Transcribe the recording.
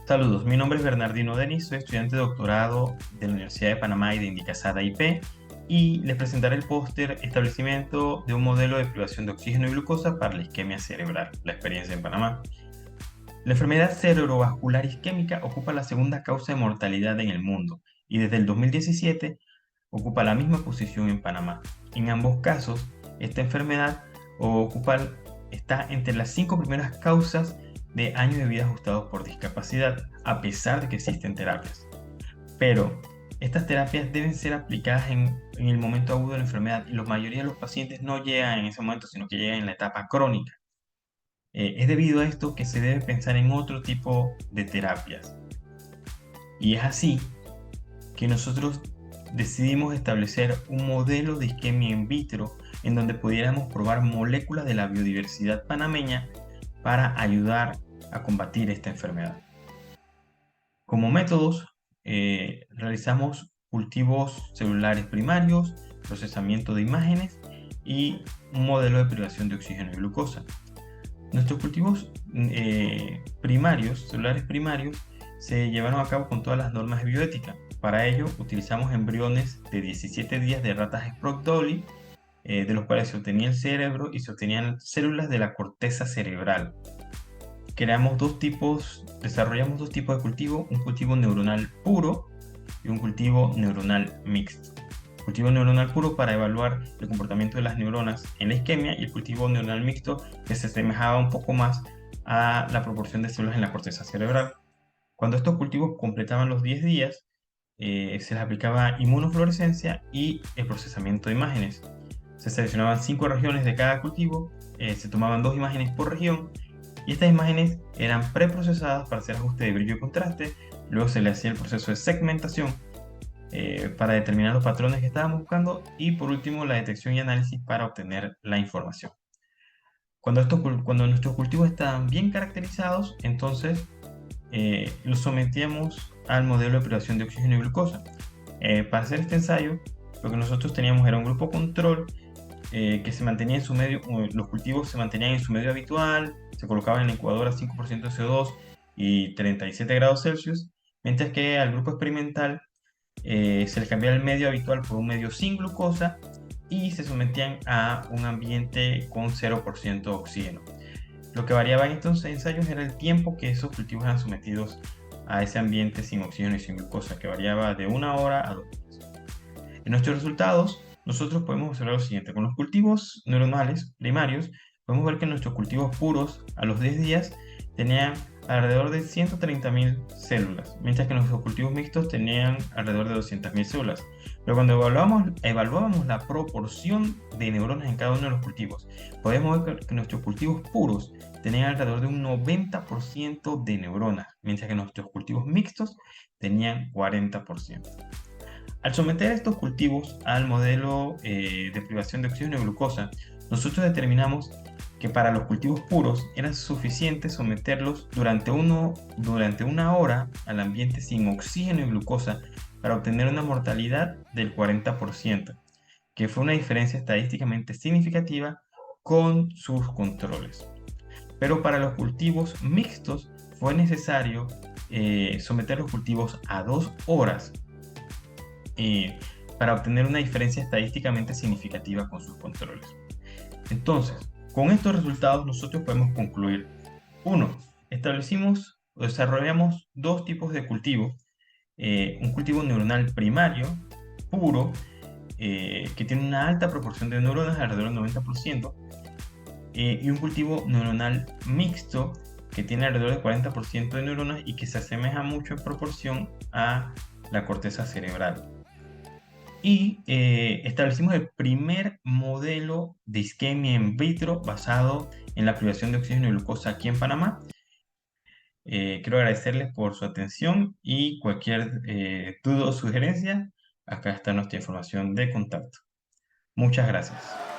Saludos, mi nombre es Bernardino Denis, soy estudiante de doctorado de la Universidad de Panamá y de Indicasada IP y les presentaré el póster Establecimiento de un modelo de privación de oxígeno y glucosa para la isquemia cerebral, la experiencia en Panamá. La enfermedad cerebrovascular isquémica ocupa la segunda causa de mortalidad en el mundo y desde el 2017 ocupa la misma posición en Panamá. En ambos casos, esta enfermedad está entre las 5 primeras causas de años de vida ajustados por discapacidad, a pesar de que existen terapias. Pero estas terapias deben ser aplicadas en el momento agudo de la enfermedad y la mayoría de los pacientes no llegan en ese momento, sino que llegan en la etapa crónica. Es debido a esto que se debe pensar en otro tipo de terapias. Y es así que nosotros decidimos establecer un modelo de isquemia in vitro en donde pudiéramos probar moléculas de la biodiversidad panameña para ayudar a combatir esta enfermedad. Como métodos, realizamos cultivos celulares primarios, procesamiento de imágenes y un modelo de privación de oxígeno y glucosa. Nuestros cultivos celulares primarios, se llevaron a cabo con todas las normas de bioética. Para ello, utilizamos embriones de 17 días de ratas Sprague Dawley, de los cuales se obtenía el cerebro y se obtenían células de la corteza cerebral. Desarrollamos dos tipos de cultivo, un cultivo neuronal puro y un cultivo neuronal mixto. Cultivo neuronal puro para evaluar el comportamiento de las neuronas en la isquemia y el cultivo neuronal mixto que se asemejaba un poco más a la proporción de células en la corteza cerebral. Cuando estos cultivos completaban los 10 días, se les aplicaba inmunofluorescencia y el procesamiento de imágenes. Se seleccionaban 5 regiones de cada cultivo, se tomaban 2 imágenes por región y estas imágenes eran preprocesadas para hacer ajuste de brillo y contraste. Luego se le hacía el proceso de segmentación para determinar los patrones que estábamos buscando y por último la detección y análisis para obtener la información. Cuando nuestros cultivos estaban bien caracterizados, entonces los sometíamos al modelo de privación de oxígeno y glucosa. Para hacer este ensayo, lo que nosotros teníamos era un grupo control que se mantenía en su medio, los cultivos se mantenían en su medio habitual, se colocaban en la incubadora a 5% de CO2 y 37 grados Celsius, mientras que al grupo experimental se les cambiaba el medio habitual por un medio sin glucosa y se sometían a un ambiente con 0% oxígeno. Lo que variaba en estos ensayos era el tiempo que esos cultivos eran sometidos a ese ambiente sin oxígeno y sin glucosa, que variaba de 1 hora a 2 días. En nuestros resultados, nosotros podemos observar lo siguiente. Con los cultivos neuronales primarios, podemos ver que nuestros cultivos puros a los 10 días tenían alrededor de 130.000 células, mientras que nuestros cultivos mixtos tenían alrededor de 200.000 células. Pero cuando evaluábamos la proporción de neuronas en cada uno de los cultivos, podemos ver que nuestros cultivos puros tenían alrededor de un 90% de neuronas, mientras que nuestros cultivos mixtos tenían 40%. Al someter estos cultivos al modelo de privación de oxígeno y glucosa, nosotros determinamos que para los cultivos puros era suficiente someterlos durante 1 hora al ambiente sin oxígeno y glucosa para obtener una mortalidad del 40%, que fue una diferencia estadísticamente significativa con sus controles. Pero para los cultivos mixtos fue necesario someter los cultivos a 2 horas eh, para obtener una diferencia estadísticamente significativa con sus controles. Entonces, con estos resultados nosotros podemos concluir: 1. Establecimos o desarrollamos dos tipos de cultivo. Un cultivo neuronal primario, puro, que tiene una alta proporción de neuronas, alrededor del 90%, y un cultivo neuronal mixto, que tiene alrededor del 40% de neuronas y que se asemeja mucho en proporción a la corteza cerebral. Y establecimos el primer modelo de isquemia in vitro basado en la privación de oxígeno y glucosa aquí en Panamá. Quiero agradecerles por su atención y cualquier duda o sugerencia, acá está nuestra información de contacto. Muchas gracias.